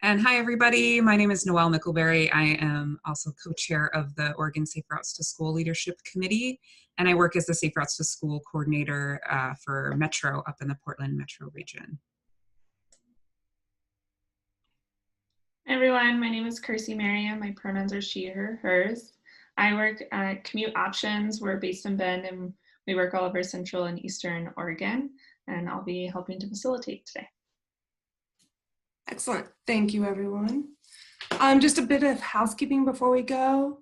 And hi, everybody. My name is Noelle Mickelberry. I am also co-chair of the Oregon Safe Routes to School Leadership Committee, and I work as the Safe Routes to School coordinator for Metro up in the Portland Metro region. Hi everyone, my name is Kirsty Merriam. My pronouns are she, her, hers. I work at Commute Options. We're based in Bend and we work all over Central and Eastern Oregon, and I'll be helping to facilitate today. Excellent. Thank you, everyone. Just a bit of housekeeping before we go.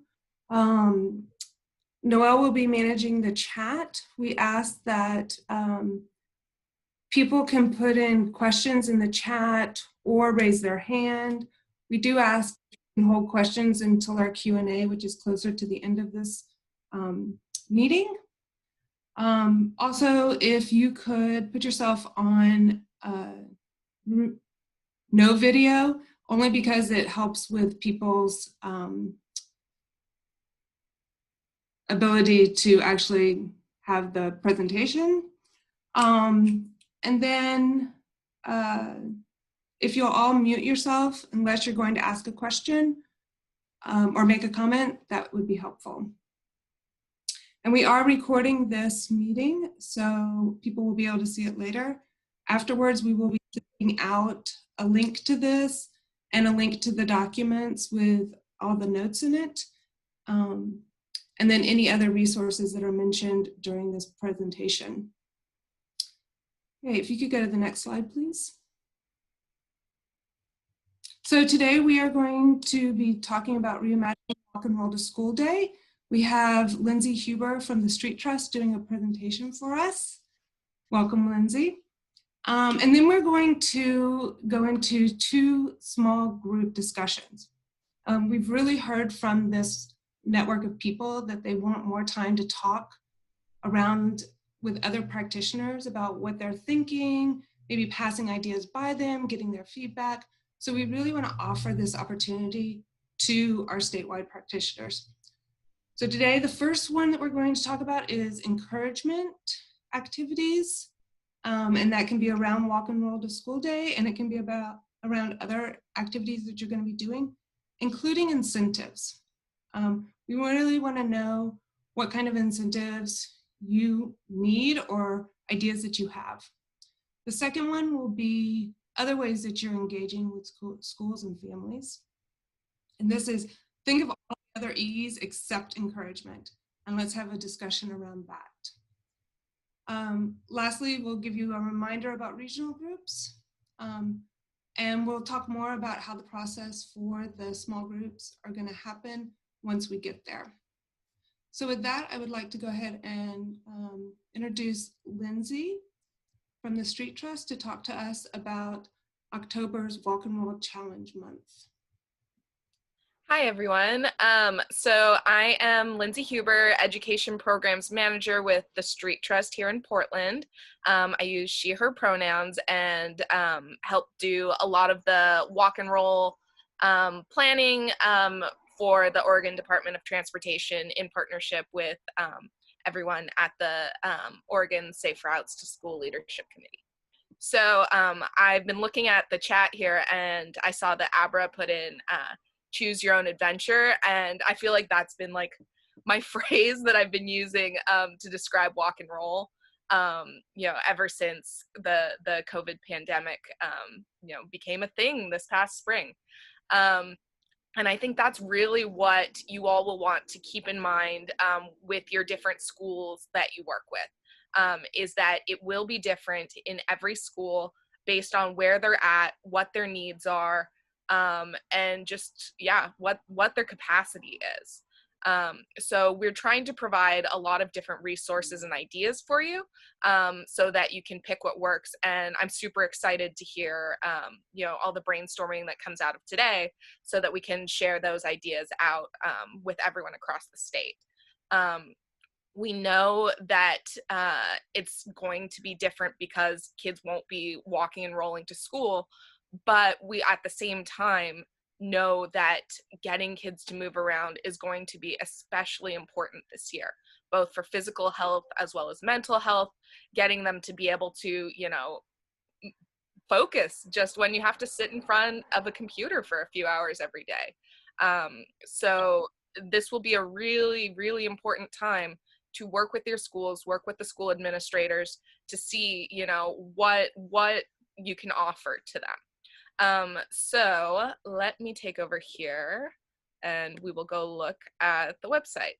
Noelle will be managing the chat. We ask that people can put in questions in the chat or raise their hand. We do ask you hold questions until our Q&A, which is closer to the end of this meeting. Also, if you could put yourself on no video, only because it helps with people's ability to actually have the presentation. And then if you'll all mute yourself, unless you're going to ask a question or make a comment, that would be helpful. And we are recording this meeting, so people will be able to see it later. Afterwards, we will be sending out a link to this and a link to the documents with all the notes in it. And then any other resources that are mentioned during this presentation. Okay, if you could go to the next slide, please. So today we are going to be talking about reimagining Walk and Roll to School Day. We have Lindsay Huber from the Street Trust doing a presentation for us. Welcome, Lindsay. And then we're going to go into two small group discussions. We've really heard from this network of people that they want more time to talk around with other practitioners about what they're thinking, maybe passing ideas by them, getting their feedback. So we really want to offer this opportunity to our statewide practitioners. So today, the first one that we're going to talk about is encouragement activities. And that can be around Walk and Roll to School Day, and it can be around other activities that you're going to be doing, including incentives. We really want to know what kind of incentives you need or ideas that you have. The second one will be other ways that you're engaging with schools and families. And this is, think of all the other E's except encouragement, and let's have a discussion around that. Lastly, we'll give you a reminder about regional groups, and we'll talk more about how the process for the small groups are going to happen once we get there. So with that, I would like to go ahead and introduce Lindsay from the Street Trust to talk to us about October's Walk and Roll Challenge Month. Hi, everyone. So I am Lindsay Huber, Education Programs Manager with the Street Trust here in Portland. I use she, her pronouns and help do a lot of the walk and roll planning for the Oregon Department of Transportation in partnership with everyone at the Oregon Safe Routes to School Leadership Committee. So I've been looking at the chat here and I saw that Abra put in choose your own adventure, and I feel like that's been like my phrase that I've been using to describe walk and roll, you know, ever since the COVID pandemic, you know, became a thing this past spring. And I think that's really what you all will want to keep in mind with your different schools that you work with, is that it will be different in every school based on where they're at, what their needs are, and just, yeah, what their capacity is. So we're trying to provide a lot of different resources and ideas for you so that you can pick what works. And I'm super excited to hear, you know, all the brainstorming that comes out of today so that we can share those ideas out with everyone across the state. We know that it's going to be different because kids won't be walking and rolling to school, but we at the same time know that getting kids to move around is going to be especially important this year, both for physical health as well as mental health, getting them to be able to, you know, focus just when you have to sit in front of a computer for a few hours every day. So this will be a really, really important time to work with your schools, work with the school administrators to see, you know, what you can offer to them. So let me take over here and we will go look at the website.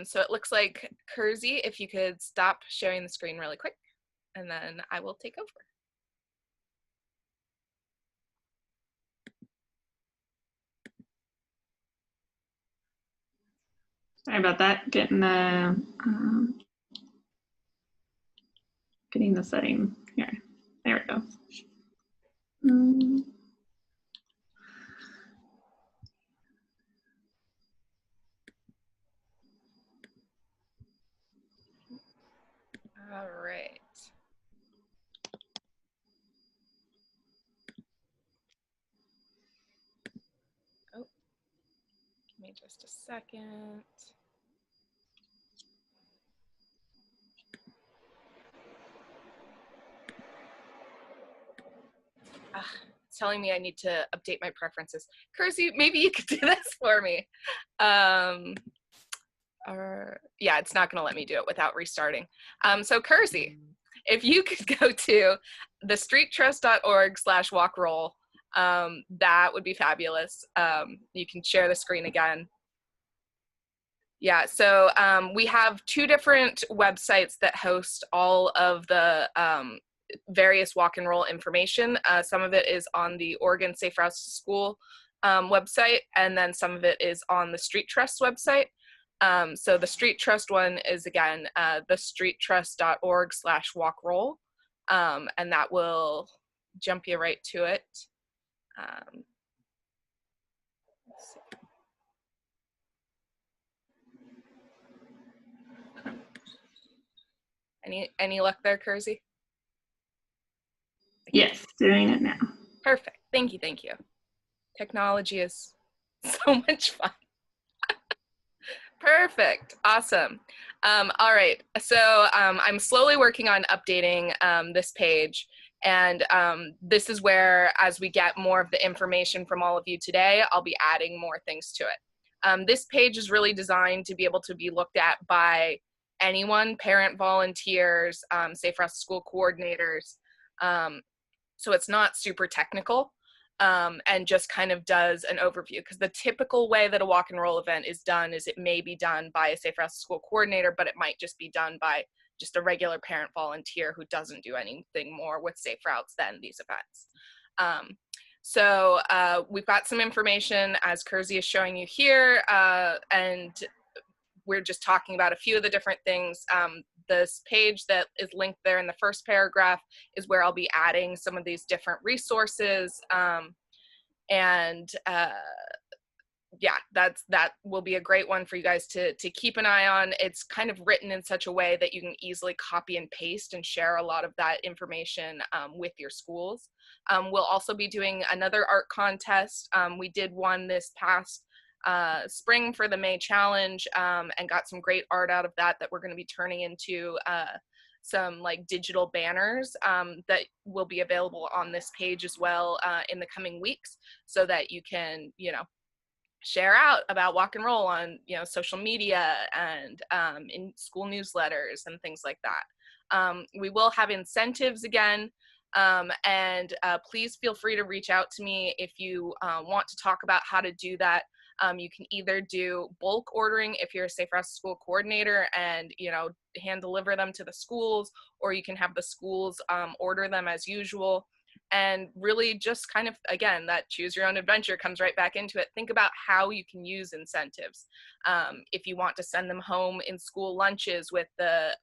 So it looks like, Kersey, if you could stop sharing the screen really quick, and then I will take over. Sorry about that. Getting the setting here. There it goes. All right. Oh, give me just a second. It's telling me I need to update my preferences. Kersey, maybe you could do this for me. Yeah, it's not going to let me do it without restarting. So Kersey, if you could go to thestreettrust.org/walkroll, that would be fabulous. You can share the screen again. Yeah, so we have 2 different websites that host all of the various walk and roll information. Some of it is on the Oregon Safe Routes to School website, and then some of it is on the Street Trust website. So the Street Trust one is, again, thestreettrust.org/walkroll, and that will jump you right to it. Let's see. Any luck there, Kersey? Yes, doing it now. Perfect. Thank you. Thank you. Technology is so much fun. Perfect. Awesome. All right. So I'm slowly working on updating this page. And this is where, as we get more of the information from all of you today, I'll be adding more things to it. This page is really designed to be able to be looked at by anyone, parent, volunteers, Safe Routes to School coordinators. So it's not super technical, and just kind of does an overview, because the typical way that a walk and roll event is done is it may be done by a Safe Routes to School coordinator, but it might just be done by just a regular parent volunteer who doesn't do anything more with Safe Routes than these events. So we've got some information, as Kersey is showing you here, and we're just talking about a few of the different things. This page that is linked there in the first paragraph is where I'll be adding some of these different resources. Yeah, that will be a great one for you guys to keep an eye on. It's kind of written in such a way that you can easily copy and paste and share a lot of that information with your schools. We'll also be doing another art contest. We did one this past spring for the May Challenge, and got some great art out of that we're going to be turning into some like digital banners that will be available on this page as well in the coming weeks, so that you can, you know, share out about walk and roll on, you know, social media and in school newsletters and things like that. We will have incentives again, and please feel free to reach out to me if you want to talk about how to do that. You can either do bulk ordering if you're a Safe Routes to School coordinator and, you know, hand deliver them to the schools, or you can have the schools order them as usual. And really just kind of, again, that choose your own adventure comes right back into it. Think about how you can use incentives. If you want to send them home in school lunches with the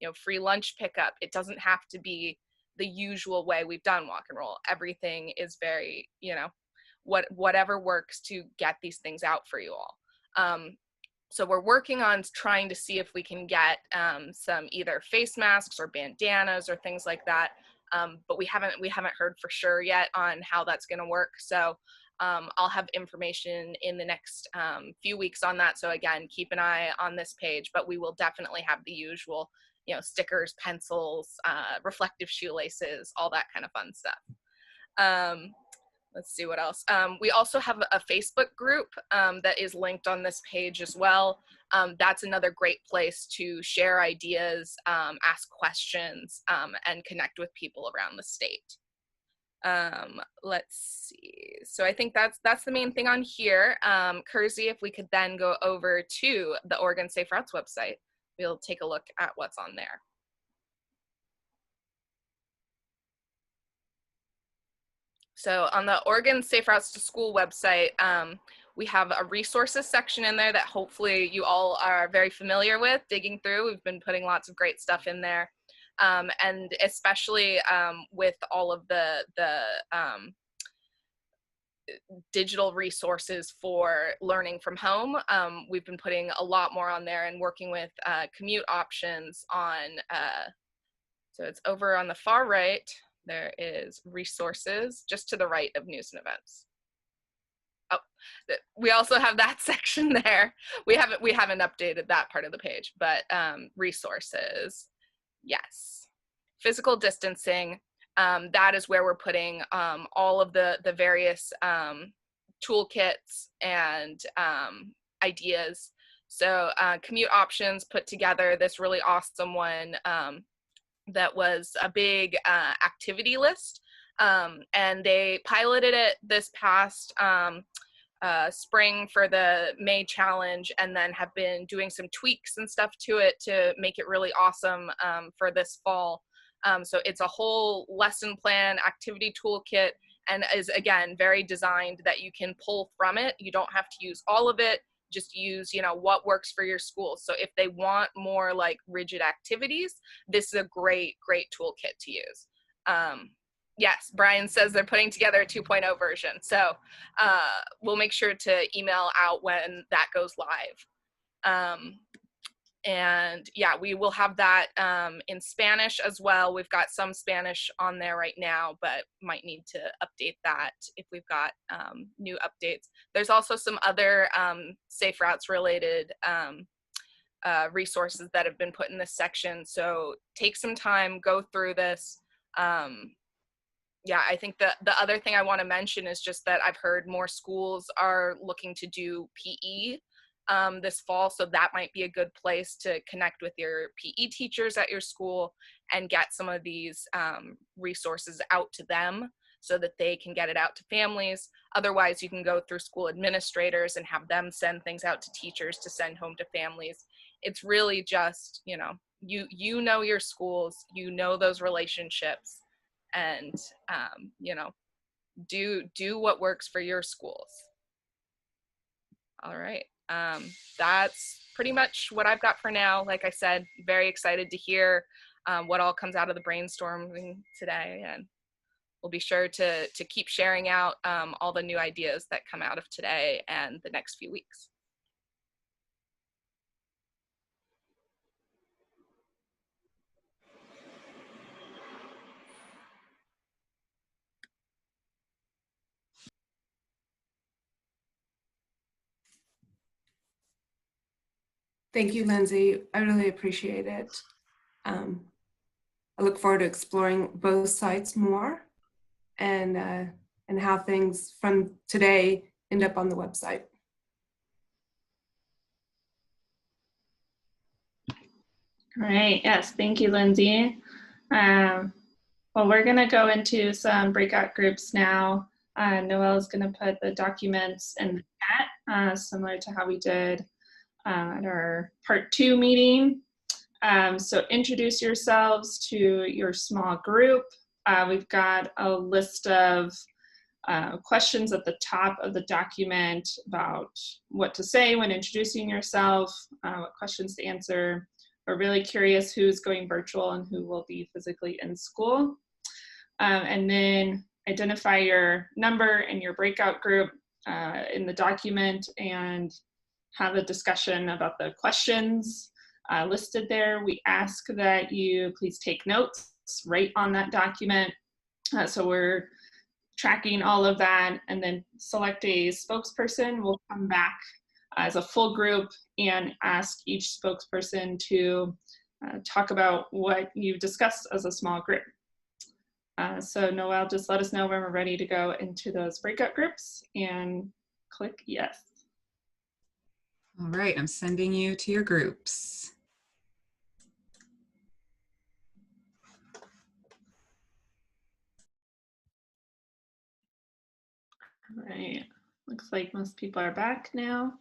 you know, free lunch pickup, it doesn't have to be the usual way we've done walk and roll. Everything is very, you know, whatever works to get these things out for you all. So we're working on trying to see if we can get some either face masks or bandanas or things like that. But we haven't heard for sure yet on how that's going to work. So I'll have information in the next few weeks on that. So again, keep an eye on this page, but we will definitely have the usual you know, stickers, pencils, reflective shoelaces, all that kind of fun stuff. Let's see what else. We also have a Facebook group that is linked on this page as well. That's another great place to share ideas, ask questions, and connect with people around the state. Let's see. So I think that's the main thing on here. Kersey, if we could then go over to the Oregon Safe Routes website, we'll take a look at what's on there. So on the Oregon Safe Routes to School website, we have a resources section in there that hopefully you all are very familiar with digging through. We've been putting lots of great stuff in there. And especially with all of the digital resources for learning from home, we've been putting a lot more on there and working with commute options on, so it's over on the far right. There is resources just to the right of news and events. Oh, we also have that section there. We haven't updated that part of the page, but resources, yes. Physical distancing, that is where we're putting all of the various toolkits and ideas. So commute options put together this really awesome one that was a big activity list, and they piloted it this past spring for the May challenge, and then have been doing some tweaks and stuff to it to make it really awesome for this fall. So it's a whole lesson plan activity toolkit, and is again very designed that you can pull from it. You don't have to use all of it, just use, you know, what works for your school. So if they want more like rigid activities, this is a great toolkit to use. Yes, Brian says they're putting together a 2.0 version. So we'll make sure to email out when that goes live. And yeah, we will have that in Spanish as well. We've got some Spanish on there right now, but might need to update that if we've got new updates. There's also some other Safe Routes related resources that have been put in this section. So take some time, go through this. Yeah, I think the other thing I want to mention is just that I've heard more schools are looking to do PE this fall, so that might be a good place to connect with your PE teachers at your school and get some of these resources out to them so that they can get it out to families. Otherwise, you can go through school administrators and have them send things out to teachers to send home to families. It's really just, you know your schools, you know those relationships, and you know, do what works for your schools. All right. That's pretty much what I've got for now. Like I said, very excited to hear what all comes out of the brainstorming today, and we'll be sure to keep sharing out all the new ideas that come out of today and the next few weeks. Thank you, Lindsay. I really appreciate it. I look forward to exploring both sites more and how things from today end up on the website. Great. Yes, thank you, Lindsay. Well, we're going to go into some breakout groups now. Noelle is going to put the documents in the chat, similar to how we did at our part 2 meeting. So introduce yourselves to your small group. We've got a list of questions at the top of the document about what to say when introducing yourself, what questions to answer. We're really curious who's going virtual and who will be physically in school. And then identify your number and your breakout group in the document and have a discussion about the questions listed there. We ask that you please take notes right on that document. So we're tracking all of that, and then select a spokesperson. We'll come back as a full group and ask each spokesperson to talk about what you've discussed as a small group. So Noelle, just let us know when we're ready to go into those breakout groups and click yes. All right, I'm sending you to your groups. All right, looks like most people are back now.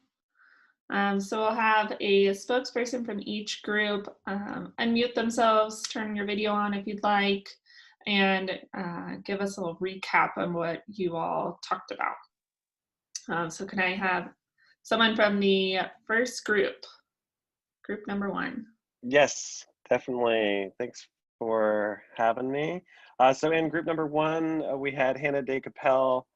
So we'll have a spokesperson from each group unmute themselves, turn your video on if you'd like, and give us a little recap on what you all talked about. So can I have someone from the first group number 1? Yes, definitely. Thanks for having me. So in group number 1, we had Hannah Day Capel,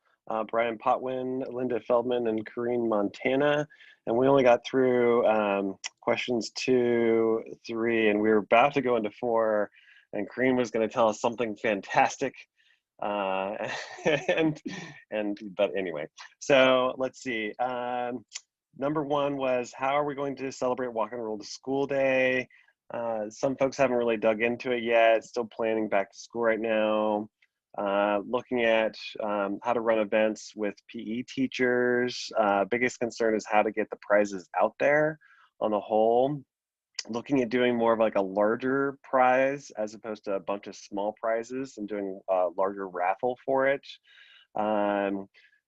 Brian Potwin, Linda Feldman, and Corrine Montana. And we only got through questions 2, 3, and we were about to go into 4, and Corrine was going to tell us something fantastic. But anyway, so let's see. Number 1 was, how are we going to celebrate Walk and Roll to School Day? Some folks haven't really dug into it yet, still planning back to school right now. Looking at how to run events with PE teachers. Biggest concern is how to get the prizes out there on the whole. Looking at doing more of like a larger prize as opposed to a bunch of small prizes and doing a larger raffle for it.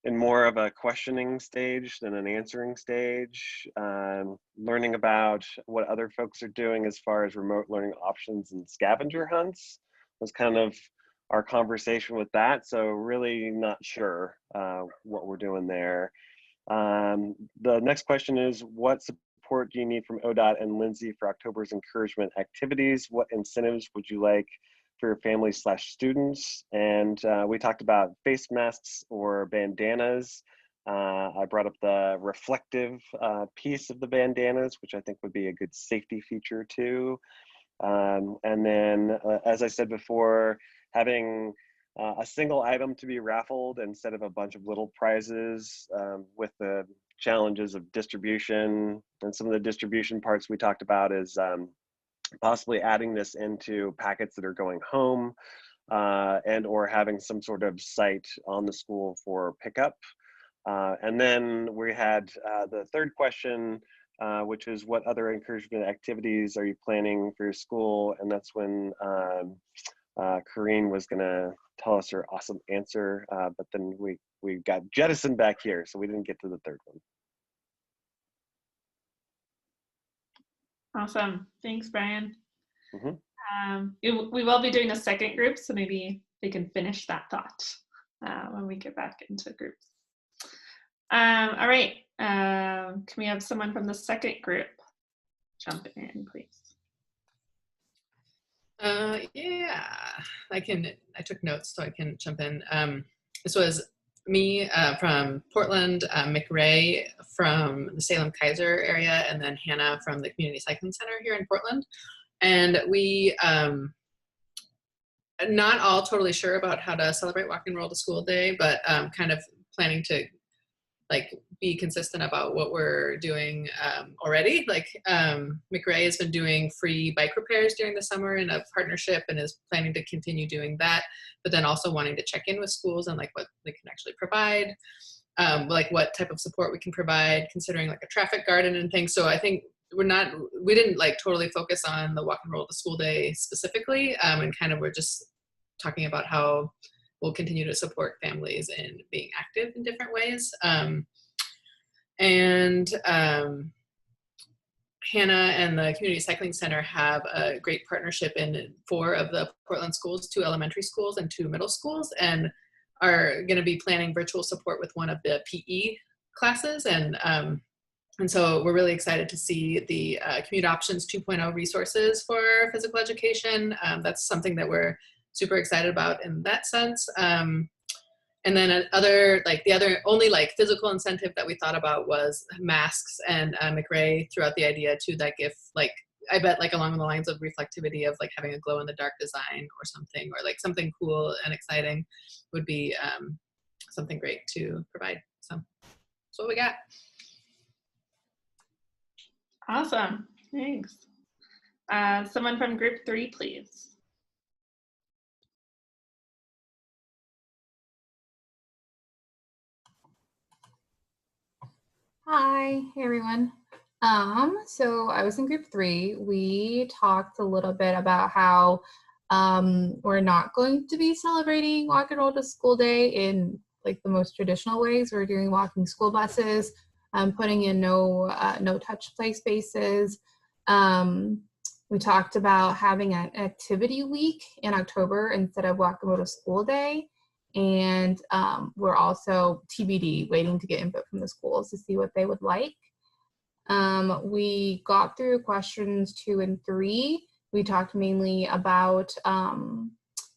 In more of a questioning stage than an answering stage. Learning about what other folks are doing as far as remote learning options and scavenger hunts was kind of our conversation with that. So really not sure what we're doing there. The next question is, what support do you need from ODOT and Lindsay for October's encouragement activities? What incentives would you like for your family/students? And we talked about face masks or bandanas. I brought up the reflective piece of the bandanas, which I think would be a good safety feature too. And then, as I said before, having a single item to be raffled instead of a bunch of little prizes, with the challenges of distribution. And some of the distribution parts we talked about is possibly adding this into packets that are going home, and or having some sort of site on the school for pickup. And then we had the third question, which is, what other encouragement activities are you planning for your school? And that's when Corrine was gonna tell us her awesome answer, but then we got jettisoned back here, so we didn't get to the third one. Awesome, thanks, Brian. Mm-hmm. We will be doing a second group, so maybe they can finish that thought when we get back into groups. All right, can we have someone from the second group jump in, please? Yeah, I took notes so I can jump in. This was me from Portland, McRae from the Salem-Kaiser area, and then Hannah from the Community Cycling Center here in Portland. And we, not all totally sure about how to celebrate Walk and Roll to School Day, but kind of planning to like be consistent about what we're doing already. Like McRae has been doing free bike repairs during the summer in a partnership and is planning to continue doing that, but then also wanting to check in with schools and like what they can actually provide, like what type of support we can provide, considering like a traffic garden and things. So I think we didn't like totally focus on the Walk and Roll to School Day specifically, and kind of we're just talking about how we'll continue to support families in being active in different ways. Hannah and the Community Cycling Center have a great partnership in 4 of the Portland schools, 2 elementary schools and 2 middle schools, and are gonna be planning virtual support with one of the PE classes. And so we're really excited to see the Commute Options 2.0 resources for physical education. That's something that we're super excited about in that sense. And then the other only like physical incentive that we thought about was masks, and McRae threw out the idea too, that if like, I bet like along the lines of reflectivity of like having a glow in the dark design or something, or like something cool and exciting would be something great to provide. So that's what we got. Awesome, thanks. Someone from group 3, please. Hi, hey everyone. So I was in group 3. We talked a little bit about how we're not going to be celebrating Walk and Roll to School Day in like the most traditional ways. We're doing walking school buses, putting in no touch play spaces. We talked about having an activity week in October instead of Walk and Roll to School Day. And we're also TBD, waiting to get input from the schools to see what they would like. We got through questions 2 and 3. We talked mainly about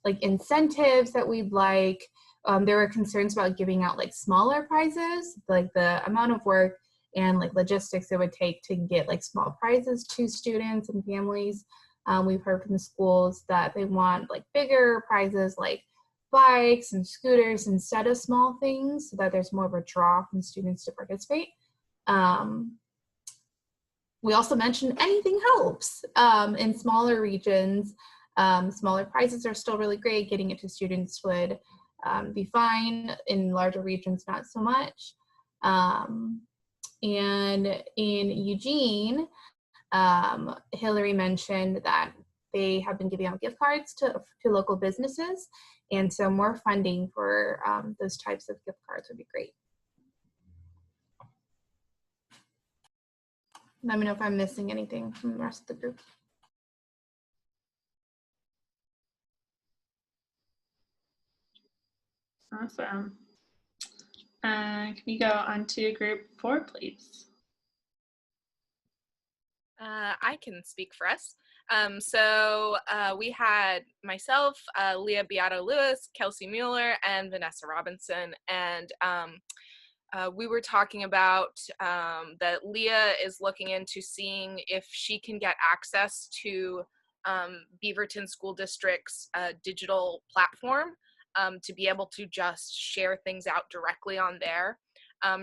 like incentives that we'd like. There were concerns about giving out like smaller prizes, like the amount of work and like logistics it would take to get like small prizes to students and families. We've heard from the schools that they want like bigger prizes, like bikes and scooters instead of small things, so that there's more of a draw from students to participate. We also mentioned anything helps. In smaller regions, smaller prizes are still really great. Getting it to students would be fine. In larger regions, not so much. And in Eugene, Hillary mentioned that they have been giving out gift cards to local businesses. And so more funding for those types of gift cards would be great. Let me know if I'm missing anything from the rest of the group. Awesome. Can we go on to group 4, please? I can speak for us. So we had myself, Leah Beato-Lewis, Kelsey Mueller, and Vanessa Robinson. And we were talking about that Leah is looking into seeing if she can get access to Beaverton School District's digital platform to be able to just share things out directly on there.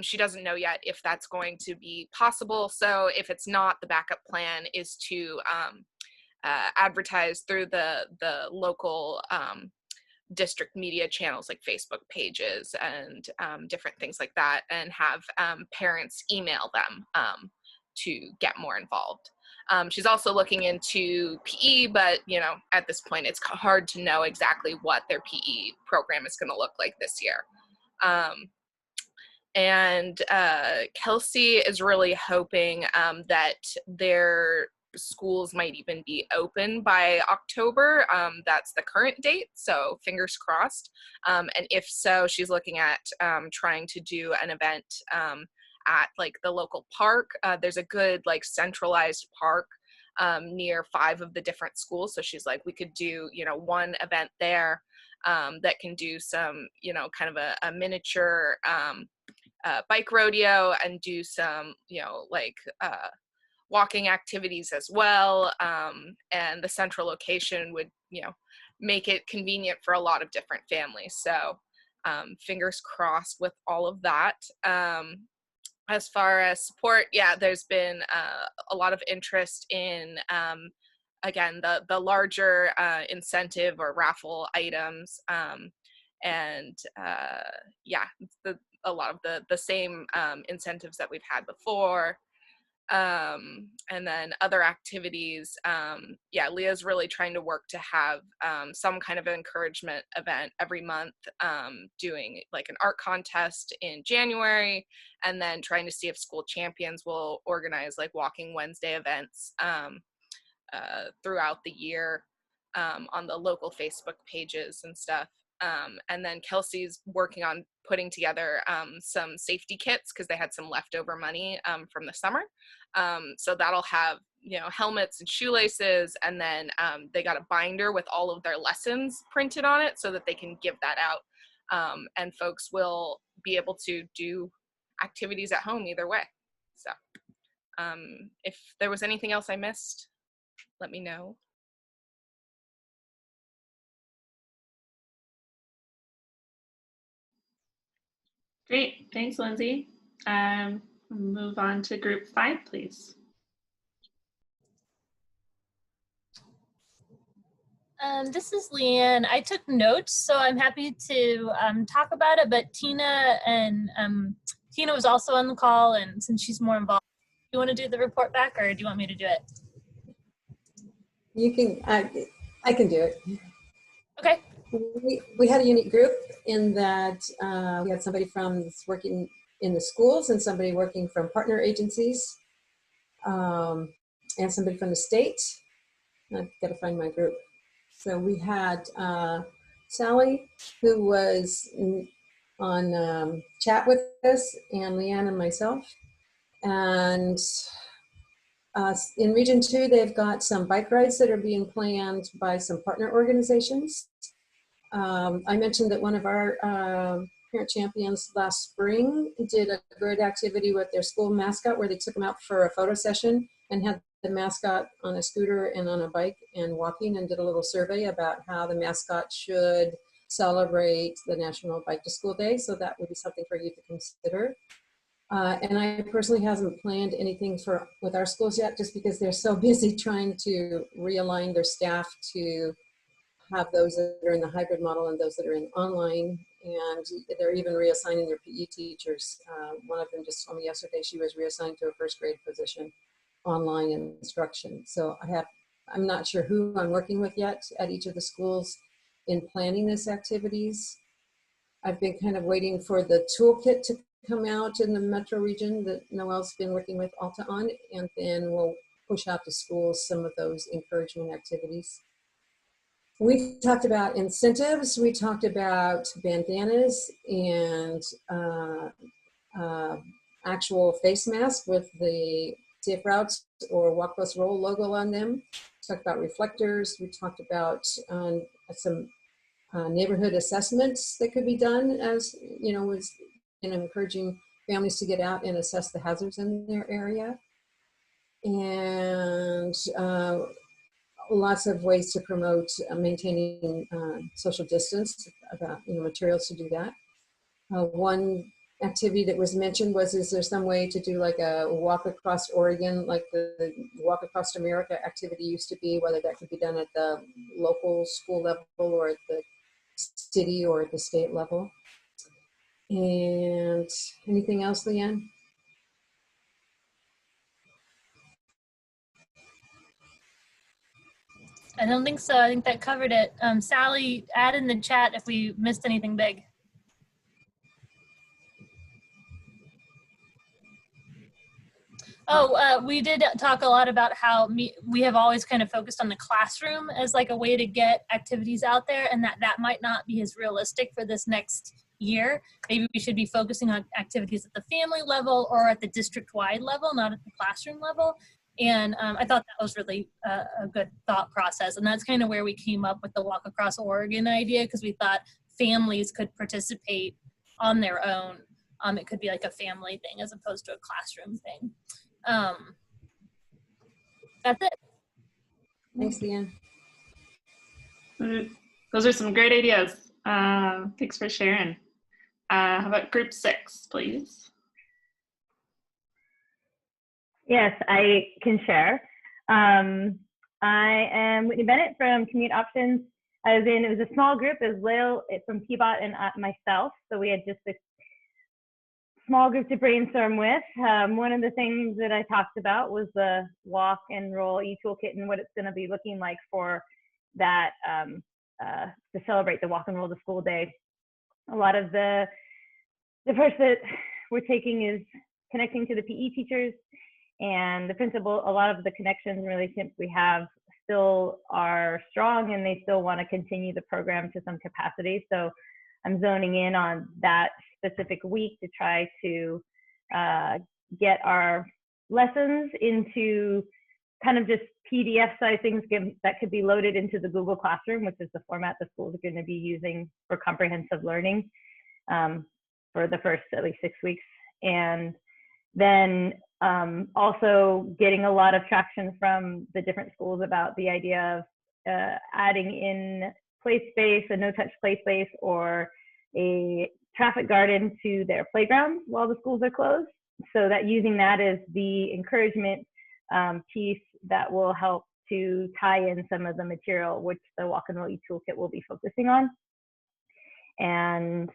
She doesn't know yet if that's going to be possible. So if it's not, the backup plan is to advertise through the local district media channels like Facebook pages and different things like that, and have parents email them to get more involved. She's also looking into PE, but you know, at this point it's hard to know exactly what their PE program is going to look like this year. And Kelsey is really hoping that their schools might even be open by October. That's the current date, so fingers crossed. And if so, she's looking at trying to do an event at like the local park. There's a good like centralized park near 5 of the different schools. So she's like, we could do, you know, one event there that can do some, you know, kind of a miniature bike rodeo and do some, you know, like walking activities as well. And the central location would, you know, make it convenient for a lot of different families. So fingers crossed with all of that. As far as support, yeah, there's been a lot of interest in, again, the larger incentive or raffle items. And yeah, a lot of the same incentives that we've had before. And then other activities, yeah, Leah's really trying to work to have some kind of encouragement event every month, doing like an art contest in January, and then trying to see if School Champions will organize like Walking Wednesday events throughout the year on the local Facebook pages and stuff. And then Kelsey's working on putting together some safety kits because they had some leftover money from the summer. So that'll have, you know, helmets and shoelaces, and then they got a binder with all of their lessons printed on it so that they can give that out. And folks will be able to do activities at home either way. So if there was anything else I missed, let me know. Great, thanks, Lindsay. Move on to group 5, please. This is Leanne. I took notes, so I'm happy to talk about it, but Tina was also on the call, and since she's more involved, do you want to do the report back, or do you want me to do it? You can, I can do it. Okay. We had a unique group in that we had somebody from working in the schools and somebody working from partner agencies and somebody from the state. I've got to find my group. So we had Sally, who was on chat with us, and Leanne and myself. And in Region 2, they've got some bike rides that are being planned by some partner organizations. I mentioned that one of our parent champions last spring did a great activity with their school mascot where they took them out for a photo session and had the mascot on a scooter and on a bike and walking, and did a little survey about how the mascot should celebrate the National Bike to School Day. So that would be something for you to consider. And I personally haven't planned anything with our schools yet, just because they're so busy trying to realign their staff to have those that are in the hybrid model and those that are in online, and they're even reassigning their PE teachers. One of them just told me yesterday she was reassigned to a first grade position, online instruction. So I'm not sure who I'm working with yet at each of the schools in planning this activities. I've been kind of waiting for the toolkit to come out in the metro region that Noelle's been working with Alta on, and then we'll push out to schools some of those encouragement activities. We talked about incentives, we talked about bandanas and actual face masks with the Safe Routes or Walk Plus Roll logo on them. We talked about reflectors, we talked about some neighborhood assessments that could be done, as you know, was encouraging families to get out and assess the hazards in their area. And lots of ways to promote maintaining social distance, about materials to do that. One activity that was mentioned was, is there some way to do like a walk across Oregon, like the Walk Across America activity used to be, whether that could be done at the local school level or at the city or at the state level. And anything else, Leanne? I don't think so. I think that covered it. Sally, add in the chat if we missed anything big. Oh, we did talk a lot about how we have always kind of focused on the classroom as like a way to get activities out there, and that might not be as realistic for this next year. Maybe we should be focusing on activities at the family level or at the district-wide level, not at the classroom level. And I thought that was really a good thought process. And that's kind of where we came up with the Walk Across Oregon idea, because we thought families could participate on their own. It could be like a family thing as opposed to a classroom thing. That's it. Thanks, Leanne. Those are some great ideas. Thanks for sharing. How about group 6, please? Yes, I can share. I am Whitney Bennett from Commute Options. It was a small group. It was Lil from Peabot and myself. So we had just a small group to brainstorm with. One of the things that I talked about was the walk and roll e-toolkit and what it's going to be looking like for that to celebrate the walk and roll to school day. A lot of the approach that we're taking is connecting to the PE teachers and the principal. A lot of the connections and relationships we have still are strong, and they still want to continue the program to some capacity. So I'm zoning in on that specific week to try to get our lessons into kind of just PDF size things that could be loaded into the Google Classroom, which is the format the schools are going to be using for comprehensive learning for the first at least 6 weeks. And then also getting a lot of traction from the different schools about the idea of adding in play space, a no-touch play space, or a traffic garden to their playgrounds while the schools are closed. So that using that as the encouragement piece that will help to tie in some of the material which the Walk and Roll toolkit will be focusing on. And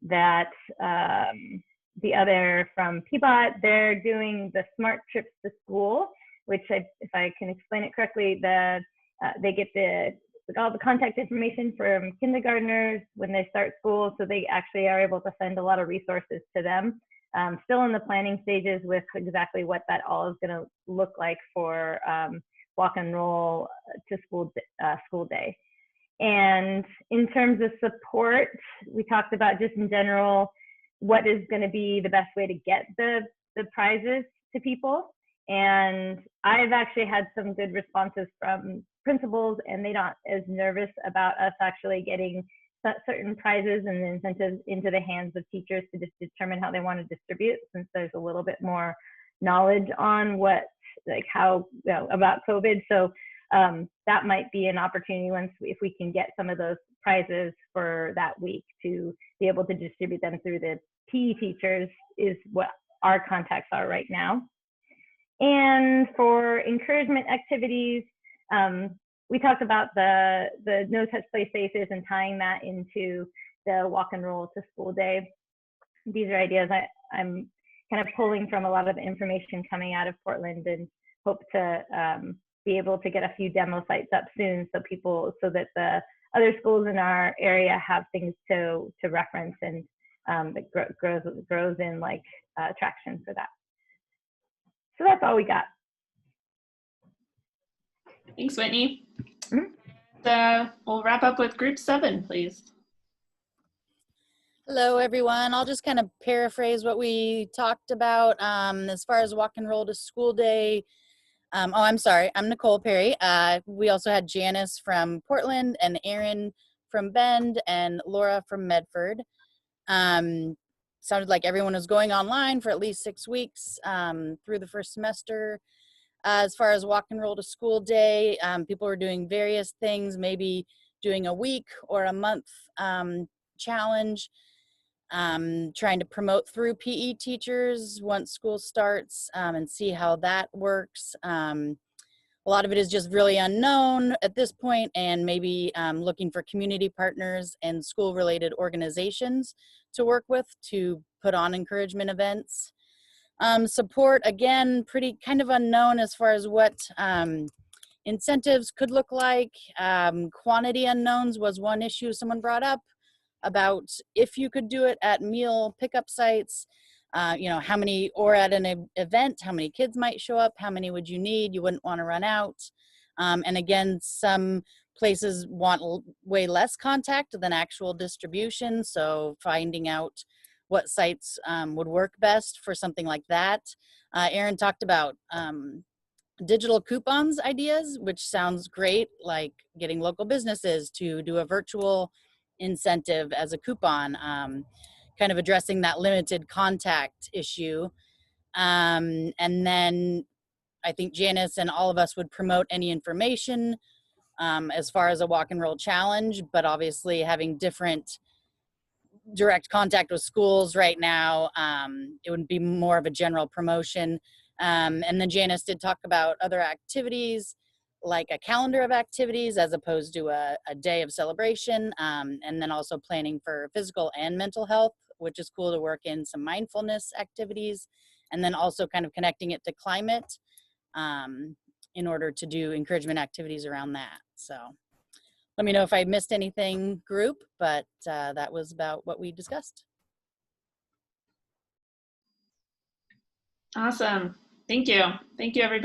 that the other from Peabot, they're doing the Smart Trips to School, which if I can explain it correctly, they get all the contact information from kindergartners when they start school, so they actually are able to send a lot of resources to them. Still in the planning stages with exactly what that all is going to look like for Walk and Roll to school day. And in terms of support, we talked about just in general what is going to be the best way to get the prizes to people. And I've actually had some good responses from principals, and they're not as nervous about us actually getting certain prizes and incentives into the hands of teachers to just determine how they want to distribute, since there's a little bit more knowledge on how about COVID. So that might be an opportunity if we can get some of those prizes for that week to be able to distribute them through the PE teachers, is what our contacts are right now. And for encouragement activities, we talked about the no touch play spaces and tying that into the Walk and Roll to School day. These are ideas I'm kind of pulling from a lot of the information coming out of Portland, and hope to be able to get a few demo sites up soon so that the other schools in our area have things to reference, and it grows in traction for that. So that's all we got. Thanks, Whitney. We'll wrap up with group 7, please. Hello, everyone. I'll just kind of paraphrase what we talked about as far as Walk and Roll to School day. I'm sorry, I'm Nicole Perry. We also had Janice from Portland and Erin from Bend and Laura from Medford. Sounded like everyone was going online for at least 6 weeks through the first semester. As far as Walk and Roll to School day, people were doing various things, maybe doing a week or a month challenge, trying to promote through PE teachers once school starts and see how that works. A lot of it is just really unknown at this point, and maybe looking for community partners and school-related organizations to work with to put on encouragement events. Support, again, pretty kind of unknown as far as what incentives could look like. Quantity unknowns was one issue someone brought up about if you could do it at meal pickup sites, how many, or at an event, how many kids might show up, how many would you need, you wouldn't want to run out. And again, some places want way less contact than actual distribution, so finding out what sites would work best for something like that. Erin talked about digital coupons ideas, which sounds great, like getting local businesses to do a virtual incentive as a coupon, kind of addressing that limited contact issue. And then I think Janice and all of us would promote any information as far as a Walk and Roll challenge, but obviously having different direct contact with schools right now, it would be more of a general promotion. And then Janice did talk about other activities, like a calendar of activities as opposed to a day of celebration, and then also planning for physical and mental health, which is cool to work in some mindfulness activities, and then also kind of connecting it to climate in order to do encouragement activities around that. So let me know if I missed anything, group, but that was about what we discussed. Awesome. Thank you. Thank you, everybody.